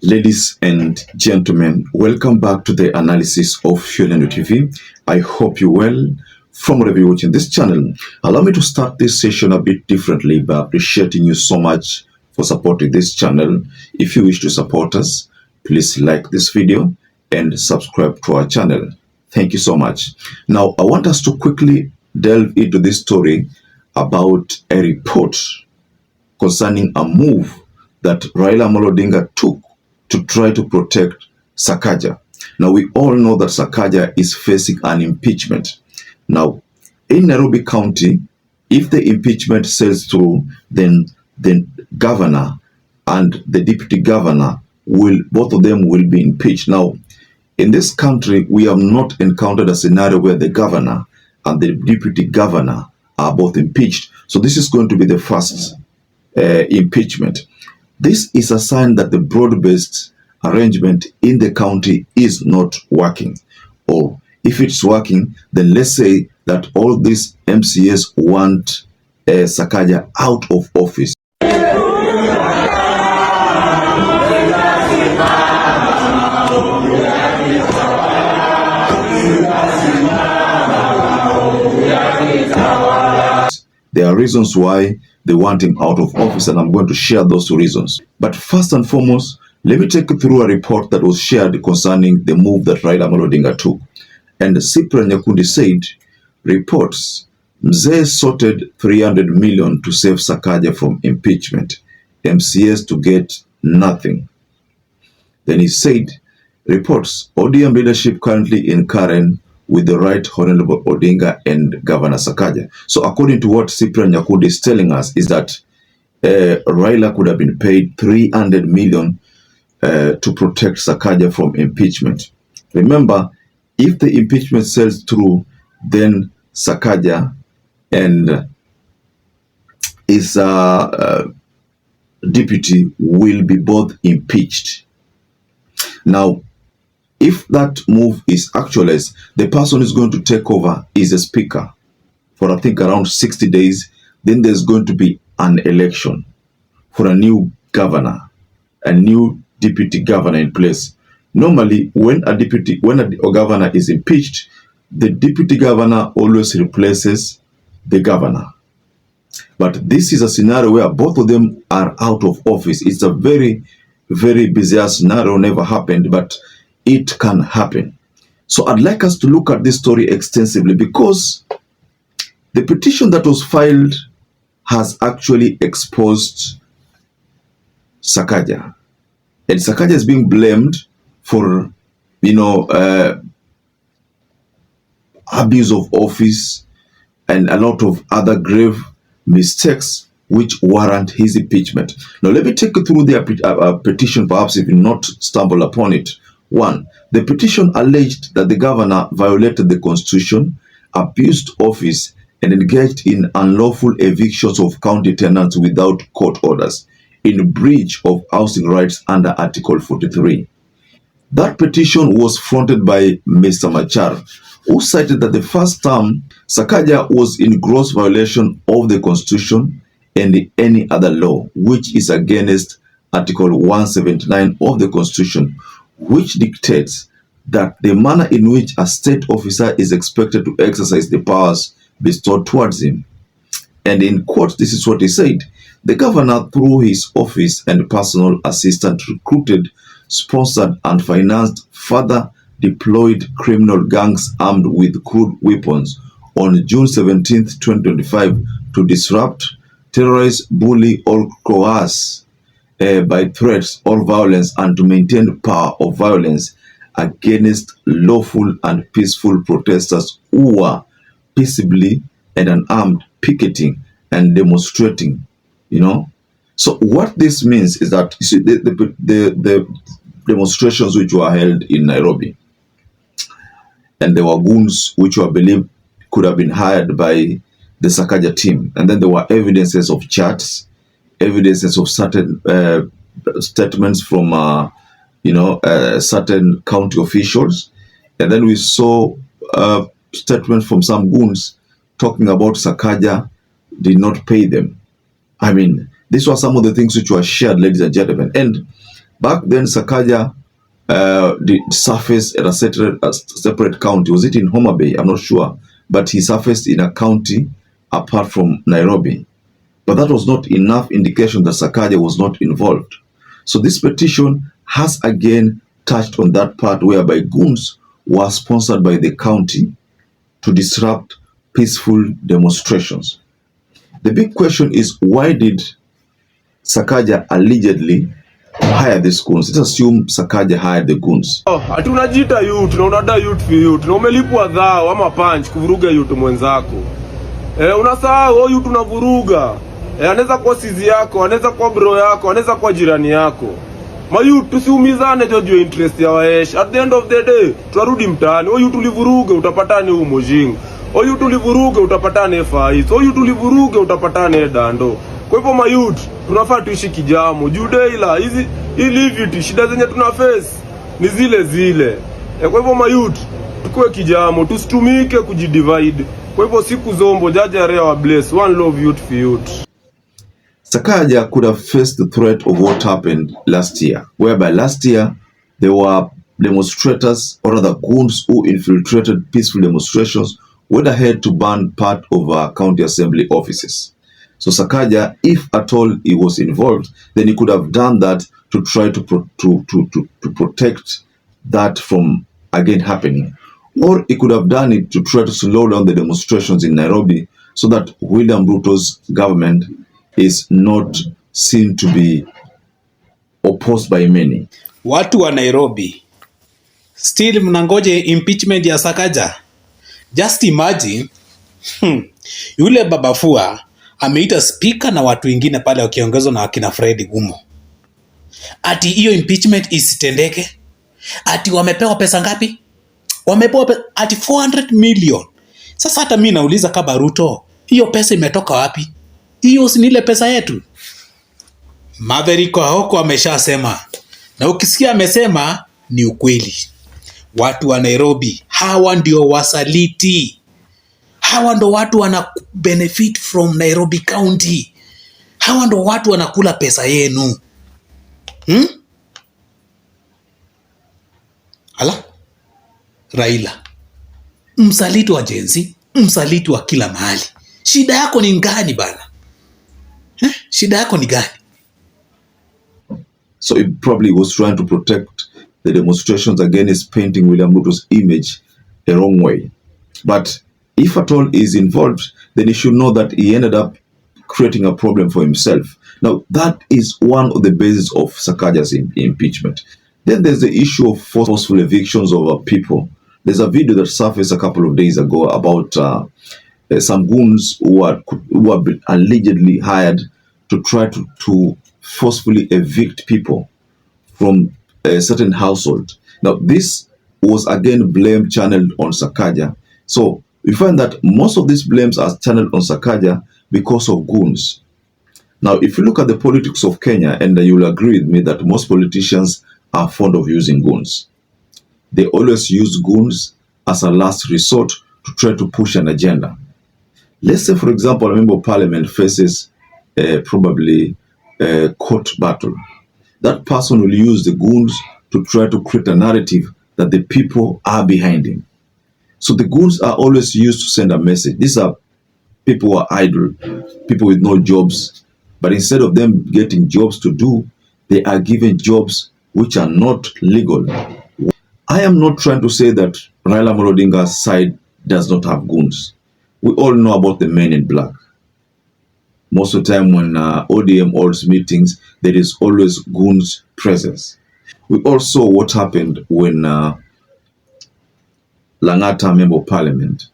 Ladies and gentlemen, welcome back to the analysis of YOLENO TV. I hope you're well from wherever you're watching this channel. Allow me to start this session a bit differently by appreciating you so much for supporting this channel. If you wish to support us, please like this video and subscribe to our channel. Thank you so much. Now, I want us to quickly delve into this story about a report concerning a move that Raila Amolo Odinga took to try to protect SAKAJA. Now, we all know that SAKAJA is facing an impeachment. Now, in Nairobi County, if the impeachment sails through, then the governor and the deputy governor both of them will be impeached. Now, in this country, we have not encountered a scenario where the governor and the deputy governor are both impeached. So this is going to be the first impeachment. This is a sign that the broad-based arrangement in the county is not working. Or if it's working, then let's say that all these MCAs want SAKAJA out of office. There are reasons why they want him out of office, and I'm going to share those two reasons. But first and foremost, let me take you through a report that was shared concerning the move that Raila Amolo Odinga took. And CYPRIAN said, reports, Mzee sorted 300 million to save SAKAJA from impeachment. MCAs to get nothing. Then he said, reports, ODM leadership currently in Karen with the Right Honorable Odinga and Governor SAKAJA. So according to what CYPRIAN is telling us is that Raila could have been paid 300 million to protect SAKAJA from impeachment. Remember, if the impeachment sails through, then SAKAJA and his deputy will be both impeached. Now, if that move is actualized, the person who's going to take over is a speaker for I think around 60 days. Then there's going to be an election for a new governor, a new deputy governor in place. Normally, when a governor is impeached, the deputy governor always replaces the governor. But this is a scenario where both of them are out of office. It's a very, very bizarre scenario, never happened, but it can happen. So I'd like us to look at this story extensively because the petition that was filed has actually exposed SAKAJA. And SAKAJA is being blamed for, abuse of office and a lot of other grave mistakes which warrant his impeachment. Now, let me take you through the petition, perhaps if you not stumble upon it. 1. The petition alleged that the governor violated the constitution, abused office, and engaged in unlawful evictions of county tenants without court orders, in breach of housing rights under Article 43. That petition was fronted by Mr. Machar, who cited that the first term, SAKAJA was in gross violation of the constitution and any other law, which is against Article 179 of the constitution, which dictates that the manner in which a state officer is expected to exercise the powers bestowed towards him. And in court, this is what he said. The governor, through his office and personal assistant, recruited, sponsored, and financed further deployed criminal gangs armed with crude weapons on June 17, 2025 to disrupt, terrorize, bully, or coerce by threats or violence and to maintain power of violence against lawful and peaceful protesters who were peaceably and unarmed picketing and demonstrating, So what this means is that you see, the demonstrations which were held in Nairobi, and there were goons which were believed could have been hired by the SAKAJA team, and then there were evidences of chats, evidences of certain statements from certain county officials, and then we saw statements from some goons talking about SAKAJA did not pay them. I mean, these were some of the things which were shared, ladies and gentlemen. And Back then, Sakaja did surface at a separate county. Was it in Homa Bay? I'm not sure. But he surfaced in a county apart from Nairobi. But that was not enough indication that Sakaja was not involved. So this petition has again touched on that part whereby goons were sponsored by the county to disrupt peaceful demonstrations. The big question is, why did Sakaja allegedly hire these goons? Let's assume Sakaja hired the goons. Ati unajiita youth na unadai youth for youth na umelipwa dhao ama punch kuvuruga youth mwenzako. Unasahau youth unavuruga. Anaweza kuwa sizi yako, anaweza kuwa bro yako, anaweza kuwa jirani yako. Mayu tusiumizane juu interest ya waesh. At the end of the day, tutarudi mtaani. Youth ulivuruga utapatane huko mojinga. Youth ulivuruga utapatane faiz. Youth ulivuruga utapatane dando. Kwa hivyo mayouth tunafaa tuishi kijamo. Juu daila hizi ilivity shida zenye tuna face ni zile zile. Kwa hivyo mayouth tukue kijamo, tusitumike kujidivide. Kwa hivyo siku zombo jaja area wa bless. One love youth for youth. Sakaja could have faced the threat of what happened last year, whereby last year there were demonstrators or other goons who infiltrated peaceful demonstrations, went ahead to burn part of county assembly offices. So Sakaja, if at all he was involved, then he could have done that to try to protect that from again happening. Or he could have done it to try to slow down the demonstrations in Nairobi so that William Ruto's government is not seen to be opposed by many. Watu wa Nairobi still mnangoje impeachment ya Sakaja. Just imagine yule babafua ameita speaker na watu wengine pale wakiongezwa na wakina Fred Gumo. Ati hiyo impeachment isitendeke. Ati wamepewa pesa ngapi? Wamepewa ati 400 million. Sasa hata mimi nauliza kama Ruto, hiyo pesa imetoka wapi? Hiyo si ile pesa yetu. MAVERICK huko ameshasema. Na ukisikia amesema ni ukweli. Watu wa Nairobi hawa ndio wasaliti. Hawa ndo watu wana benefit from Nairobi County. Hawa ndo watu wanakula pesa yenu. Hala? Raila. Msaliti wa jenzi, msaliti wa kila mahali. Shida yako ni ngani bana? Shida yako ni gani? So he probably was trying to protect the demonstrations against painting William Ruto's image the wrong way. But if at all he is involved, then he should know that he ended up creating a problem for himself. Now, that is one of the bases of Sakaja's impeachment. Then there's the issue of forceful evictions of people. There's a video that surfaced a couple of days ago about some goons who have been allegedly hired to try to forcefully evict people from a certain household. Now, this was again blame channeled on Sakaja. So we find that most of these blames are channeled on Sakaja because of goons. Now, if you look at the politics of Kenya, and you'll agree with me that most politicians are fond of using goons. They always use goons as a last resort to try to push an agenda. Let's say, for example, a member of parliament faces probably a court battle. That person will use the goons to try to create a narrative that the people are behind him. So the goons are always used to send a message. These are people who are idle, people with no jobs. But instead of them getting jobs to do, they are given jobs which are not legal. I am not trying to say that Raila Odinga's side does not have goons. We all know about the men in black. Most of the time when ODM holds meetings, there is always goons presence. We all saw what happened when Langata, member of parliament,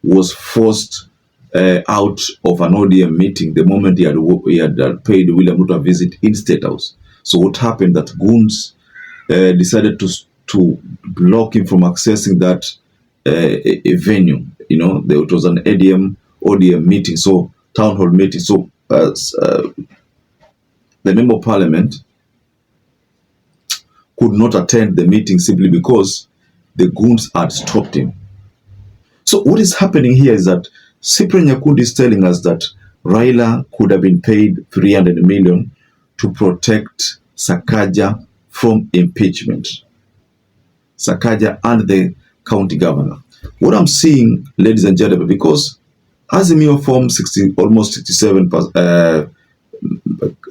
was forced out of an ODM meeting the moment he had paid William Ruto a visit in State House. So what happened that goons decided to block him from accessing that a venue. There was an ODM meeting, so town hall meeting. So the member of parliament could not attend the meeting simply because the goons had stopped him. So what is happening here is that CYPRIAN is telling us that Raila could have been paid 300 million to protect SAKAJA from impeachment. SAKAJA and the county governor. What I'm seeing, ladies and gentlemen, because Azimio formed almost 67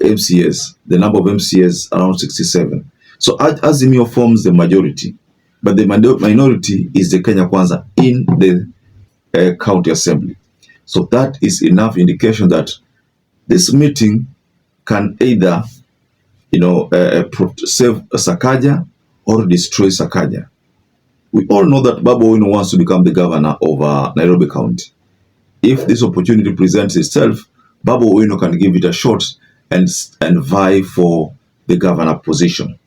MCAs, the number of MCAs around 67. So Azimio forms the majority, but the minority is the Kenya Kwanza in the county assembly. So that is enough indication that this meeting can either, save SAKAJA or destroy SAKAJA. We all know that Babu Owino wants to become the governor of Nairobi County. If this opportunity presents itself, Babu Owino can give it a shot and vie for the governor position.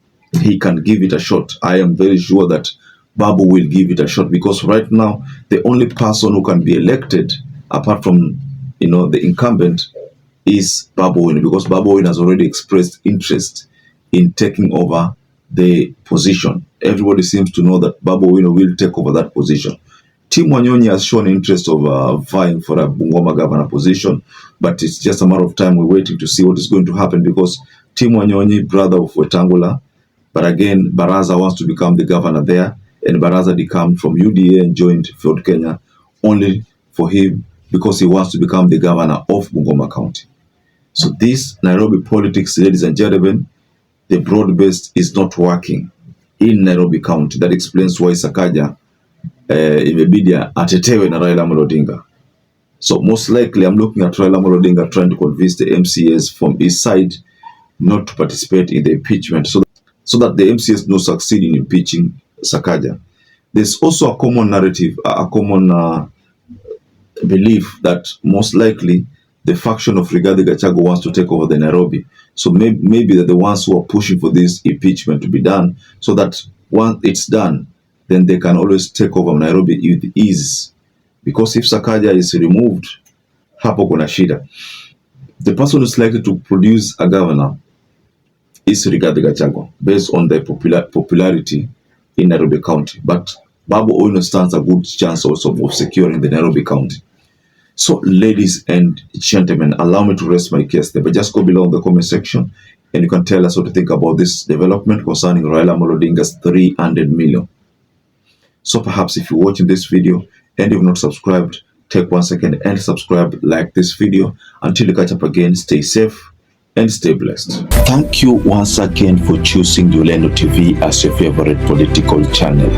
He can give it a shot. I am very sure that Babu will give it a shot, because right now the only person who can be elected apart from the incumbent is Babu Owino, because Babu Owino has already expressed interest in taking over the position. Everybody seems to know that Babu Owino will take over that position. Tim Wanyonyi has shown interest of vying for a Bungoma governor position, but it's just a matter of time. We're waiting to see what is going to happen, because Tim Wanyonyi, brother of Wetangula, but again, Baraza wants to become the governor there, and Baraza decamped from UDA and joined Ford Kenya only for him, because he wants to become the governor of Bungoma County. So this Nairobi politics, ladies and gentlemen, the broad-based is not working in Nairobi County. That explains why SAKAJA imebidi atetewe na Raila Amolo Odinga. So most likely I'm looking at Raila Amolo Odinga trying to convince the MCAs from his side not to participate in the impeachment, so that the MCAs don't succeed in impeaching SAKAJA. There's also a common narrative, a common belief that most likely the faction of Rigathi Gachagua wants to take over the Nairobi. So maybe they're the ones who are pushing for this impeachment to be done, so that once it's done, then they can always take over Nairobi with ease. Because if SAKAJA is removed, hapo kuna shida. The person who's likely to produce a governor is Rigathi Gachagua, based on the popularity in Nairobi County. But Babu Owino stands a good chance also of securing the Nairobi County. So, ladies and gentlemen, allow me to rest my case there, but just go below in the comment section and you can tell us what to think about this development concerning Raila Amolo Odinga's 300 million. So perhaps if you're watching this video and you've not subscribed, take 1 second and subscribe, like this video. Until you catch up again, stay safe and stay blessed. Thank you once again for choosing YOLENO TV as your favorite political channel.